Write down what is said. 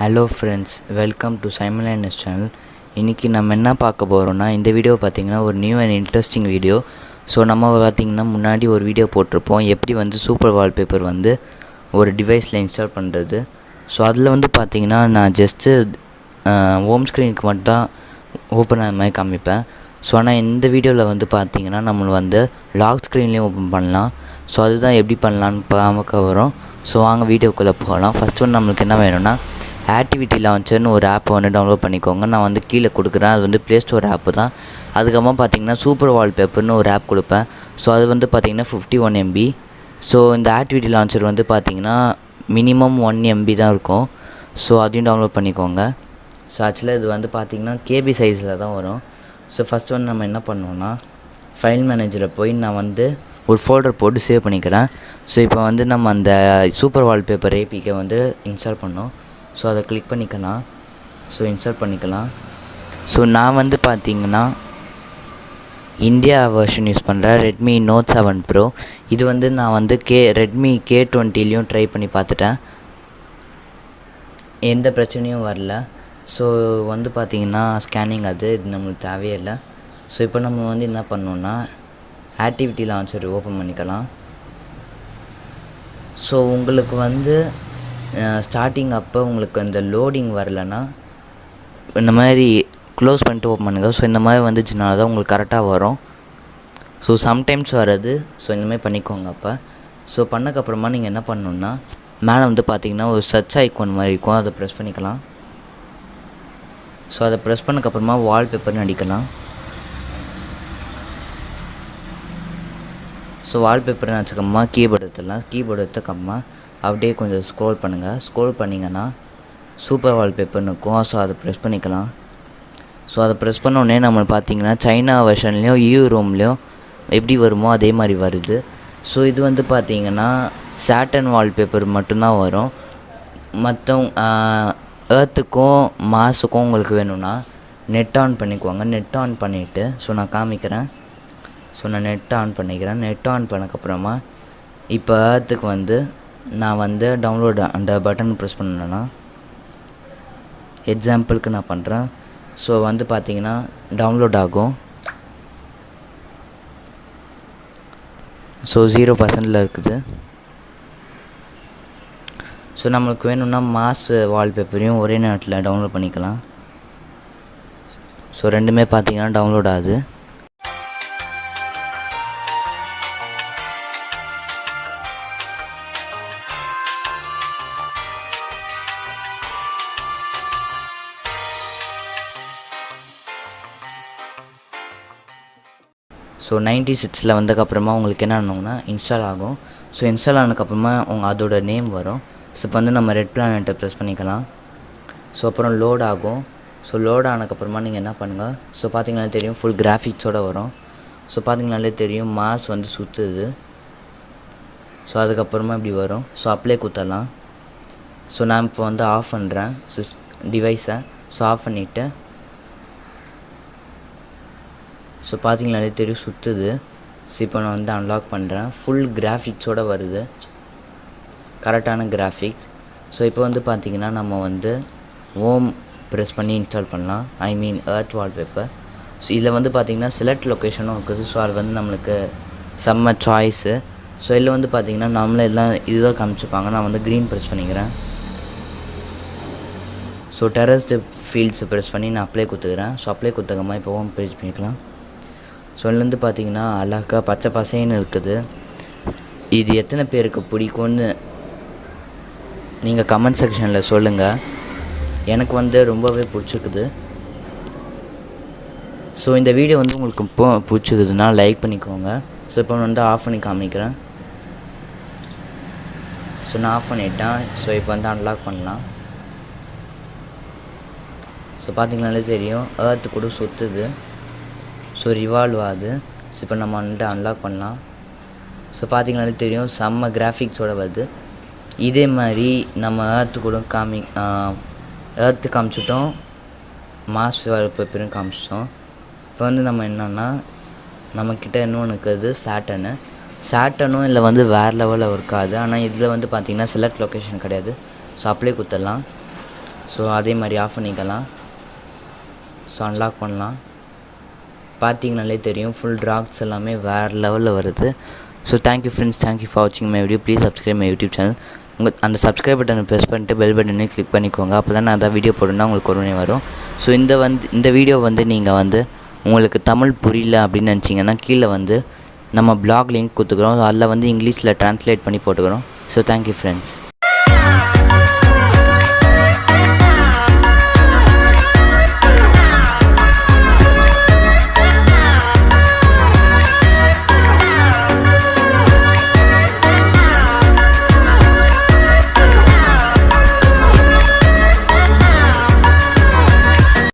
Hello friends, welcome to Simon Linus channel. இன்றைக்கி நம்ம என்ன பார்க்க போகிறோன்னா, இந்த வீடியோ பார்த்திங்கன்னா ஒரு new and interesting video. So நம்ம பார்த்திங்கன்னா முன்னாடி ஒரு வீடியோ போட்டிருப்போம், எப்படி வந்து சூப்பர் வால்பேப்பர் வந்து ஒரு டிவைஸில் இன்ஸ்டால் பண்ணுறது. ஸோ அதில் வந்து பார்த்திங்கன்னா நான் ஜஸ்ட்டு ஹோம் ஸ்க்ரீனுக்கு மட்டும் தான் ஓப்பன் ஆகிற மாதிரி காமிப்பேன். ஸோ ஆனால் இந்த வீடியோவில் வந்து பார்த்திங்கன்னா நம்மளை வந்து லாக் ஸ்க்ரீன்லேயும் ஓப்பன் பண்ணலாம். ஸோ அதுதான் எப்படி பண்ணலான்னு பார்க்க வரோம். ஸோ வாங்க வீடியோக்குள்ளே போகலாம். ஃபஸ்ட் ஒன்று நம்மளுக்கு என்ன வேணும்னா, ஆக்டிவிட்டி லான்ச்சர்னு ஒரு ஆப்பை வந்து டவுன்லோட் பண்ணிக்கோங்க. நான் வந்து கீழே கொடுக்குறேன், அது வந்து ப்ளே ஸ்டோர் ஆப்பு தான். அதுக்கப்புறமா பார்த்திங்கன்னா சூப்பர் வால்பேப்பர்னு ஒரு ஆப் கொடுப்பேன். ஸோ அது வந்து பார்த்திங்கன்னா 51 MB. ஸோ இந்த ஆக்டிவிட்டி லான்ச்சர் வந்து பார்த்திங்கன்னா மினிமம் 1 MB தான் இருக்கும். ஸோ அதையும் டவுன்லோட் பண்ணிக்கோங்க. ஸோ ஆக்சுவலாக இது வந்து பார்த்திங்கன்னா KB சைஸில் தான் வரும். ஸோ ஃபஸ்ட் வந்து நம்ம என்ன பண்ணோன்னா, ஃபைல் மேனேஜரில் போய் நான் வந்து ஒரு ஃபோல்டர் போட்டு சேவ் பண்ணிக்கிறேன். ஸோ இப்போ வந்து நம்ம அந்த சூப்பர் வால்பேப்பர் ஏபிகே வந்து இன்ஸ்டால் பண்ணோம். ஸோ அதை கிளிக் பண்ணிக்கலாம். ஸோ இன்ஸ்டால் பண்ணிக்கலாம். ஸோ நான் வந்து பார்த்திங்கன்னா இந்தியா வெர்ஷன் யூஸ் பண்ணுறேன், ரெட்மி நோட் 7 ப்ரோ. இது வந்து நான் வந்து ரெட்மி K20லையும் ட்ரை பண்ணி பார்த்துட்டேன், எந்த பிரச்சனையும் வரல. ஸோ வந்து பார்த்திங்கன்னா ஸ்கேனிங் இது நம்மளுக்கு தேவையே இல்லை. ஸோ இப்போ நம்ம வந்து என்ன பண்ணோன்னா, ஆக்டிவிட்டி லான்ச்சர் ஓப்பன் பண்ணிக்கலாம். ஸோ உங்களுக்கு வந்து ஸ்டார்டிங் அப்போ உங்களுக்கு இந்த லோடிங் வரலைன்னா இந்த மாதிரி க்ளோஸ் பண்ணிட்டு ஓப்பன் பண்ணுங்கள். ஸோ இந்த மாதிரி வந்துச்சுனால தான் உங்களுக்கு கரெக்டாக வரும். ஸோ சம்டைம்ஸ் வராது. ஸோ இந்தமாதிரி பண்ணிக்கோங்க. அப்போ ஸோ பண்ணக்கப்புறமா நீங்கள் என்ன பண்ணணுன்னா, மேலே வந்து பார்த்திங்கன்னா ஒரு சர்ச் ஐக்கான் மாதிரி இருக்கும், அதை ப்ரெஸ் பண்ணிக்கலாம். ஸோ அதை ப்ரெஸ் பண்ணக்கப்புறமா வால்பேப்பர்னு அடிக்கலாம். ஸோ வால்பேப்பர்னு வச்சுக்கம்மா கீபோர்டு எடுத்துடலாம். கீபோர்டு எடுத்துக்கம்மா அப்படியே கொஞ்சம் ஸ்க்ரோல் பண்ணுங்கள். ஸ்க்ரோல் பண்ணிங்கன்னா சூப்பர் வால்பேப்பர்னு இருக்கும். ஸோ அதை ப்ரெஸ் பண்ணிக்கலாம். ஸோ அதை ப்ரெஸ் பண்ணோடனே நம்ம பார்த்திங்கன்னா சைனா வெர்ஷன்லேயும் EU ரோம்லேயும் எப்படி வருமோ அதே மாதிரி வருது. ஸோ இது வந்து பார்த்திங்கன்னா சாட்டர்ன் வால்பேப்பர் மட்டும்தான் வரும். மற்ற ஏர்த்துக்கும் மாஸுக்கும் உங்களுக்கு வேணும்னா நெட் ஆன் பண்ணிக்குவாங்க. நெட் ஆன் பண்ணிவிட்டு ஸோ நான் காமிக்கிறேன். ஸோ நான் நெட் ஆன் பண்ணிக்கிறேன். நெட் ஆன் பண்ணக்கப்புறமா இப்போ ஏர்த்துக்கு வந்து நான் வந்து டவுன்லோட் அந்த பட்டன் ப்ரெஸ் பண்ணேன்னா, எக்ஸாம்பிளுக்கு நான் பண்ணுறேன். ஸோ வந்து பார்த்திங்கன்னா டவுன்லோட் ஆகும். ஸோ 0% இருக்குது. ஸோ நம்மளுக்கு வேணும்னா மாஸ் வால்பேப்பரையும் ஒரே நேரத்தில் டவுன்லோட் பண்ணிக்கலாம். ஸோ ரெண்டுமே பார்த்திங்கன்னா டவுன்லோட் ஆகுது. ஸோ 96 வந்ததுக்கப்புறமா உங்களுக்கு என்ன ஆகணும்னா இன்ஸ்டால் ஆகும். ஸோ இன்ஸ்டால் ஆனதுக்கப்புறமா அதோட நேம் வரும். ஸோ இப்போ வந்து நம்ம ரெட் பிளானட்டை ப்ரெஸ் பண்ணிக்கலாம். ஸோ அப்புறம் லோட் ஆகும். ஸோ லோட் ஆனதுக்கப்புறமா நீங்கள் என்ன பண்ணுங்கள், ஸோ பார்த்திங்கனாலே தெரியும் ஃபுல் கிராஃபிக்ஸோடு வரும். ஸோ பார்த்திங்கனாலே தெரியும் மாஸ் வந்து சுற்றுது. ஸோ அதுக்கப்புறமா இப்படி வரும். ஸோ அப்ளை குத்தலாம். ஸோ நான் இப்போ வந்து ஆஃப் பண்ணுறேன் டிவைஸை. ஸோ ஆஃப் பண்ணிவிட்டு ஸோ பார்த்திங்கனாலே தெரியும் சுற்றுது. ஸோ இப்போ நான் வந்து அன்லாக் பண்ணுறேன். ஃபுல் கிராஃபிக்ஸோடு வருது, கரெக்டான கிராஃபிக்ஸ். ஸோ இப்போ வந்து பார்த்திங்கன்னா நம்ம வந்து ஹோம் ப்ரெஸ் பண்ணி இன்ஸ்டால் பண்ணலாம், ஐ மீன் எர்த் வால்பேப்பர். ஸோ இதில் வந்து பார்த்திங்கன்னா செலக்ட் லொக்கேஷனும் இருக்குது. ஸோ அது வந்து நம்மளுக்கு செம்ம சாய்ஸு. ஸோ இதில் வந்து பார்த்திங்கன்னா நம்மளே எல்லாம் இதுதான் காமிச்சிருப்பாங்க. நான் வந்து க்ரீன் ப்ரெஸ் பண்ணிக்கிறேன். ஸோ டெரஸ்டு ஃபீல்ட்ஸை ப்ரெஸ் பண்ணி நான் அப்ளை கொடுத்துக்கிறேன். ஸோ அப்ளை கொடுத்தக்கமா இப்போ ஹோம் பேஜ் பண்ணிக்கலாம். ஸோ இதுலேருந்து பார்த்திங்கன்னா அழகாக பச்சை பசைன்னு இருக்குது. இது எத்தனை பேருக்கு பிடிக்கும்னு நீங்கள் கமெண்ட் செக்ஷனில் சொல்லுங்கள். எனக்கு வந்து ரொம்பவே பிடிச்சிருக்குது. ஸோ இந்த வீடியோ வந்து உங்களுக்கு இப்போ பிடிச்சிருக்குதுன்னா லைக் பண்ணிக்கோங்க. ஸோ இப்போ வந்து ஆஃப் பண்ணி காமிக்கிறேன். ஸோ நான் ஆஃப் பண்ணிட்டேன். ஸோ இப்போ வந்து அன்லாக் பண்ணலாம். ஸோ பார்த்திங்கனாலே தெரியும் ஏர்த்து கூட சுற்றுது. ஸோ ரிவால்வ் ஆகுது. ஸோ இப்போ நம்ம வந்துட்டு அன்லாக் பண்ணலாம். ஸோ பார்த்திங்கனாலே தெரியும் செம்ம கிராஃபிக்ஸோடு வருது. இதே மாதிரி நம்ம ஏர்த்து கூட ஏர்த்து காமிச்சிட்டோம், மாஸ் வால்பேப்பரும் காமிச்சிட்டோம். இப்போ வந்து நம்ம என்னென்னா நம்மக்கிட்ட இன்னொன்று இருக்குது சாட்டனும் இல்லை வந்து வேறு லெவலில் இருக்காது. ஆனால் இதில் வந்து பார்த்திங்கன்னா செலக்ட் லொக்கேஷன் கிடையாது. ஸோ அப்ளை குத்தலாம். ஸோ அதே மாதிரி ஆஃப் பண்ணிக்கலாம். ஸோ அன்லாக் பண்ணலாம். பார்த்தீங்கனாலே தெரியும் ஃபுல் ட்ராக்ஸ் எல்லாமே வேறு லெவலில் வருது. So thank you friends, thank you for வாட்சிங் my video. Please subscribe my YouTube channel. அந்த சப்ஸ்கிரைப் பட்டனை ப்ரெஸ் பண்ணிட்டு பெல் பட்டனையும் கிளிக் பண்ணிக்கோங்க. அப்போ தான் நான் அதான் வீடியோ போடணுன்னா உங்களுக்கு உடனே வரும். ஸோ இந்த வீடியோ நீங்கள் உங்களுக்கு தமிழ் புரியல அப்படின்னு நினச்சிங்கன்னா கீழே நம்ம பிளாக் லிங்க் கொடுத்துக்குறோம். அதில் இங்கிலீஷில் ட்ரான்ஸ்லேட் பண்ணி போட்டுக்கிறோம். So thank you friends.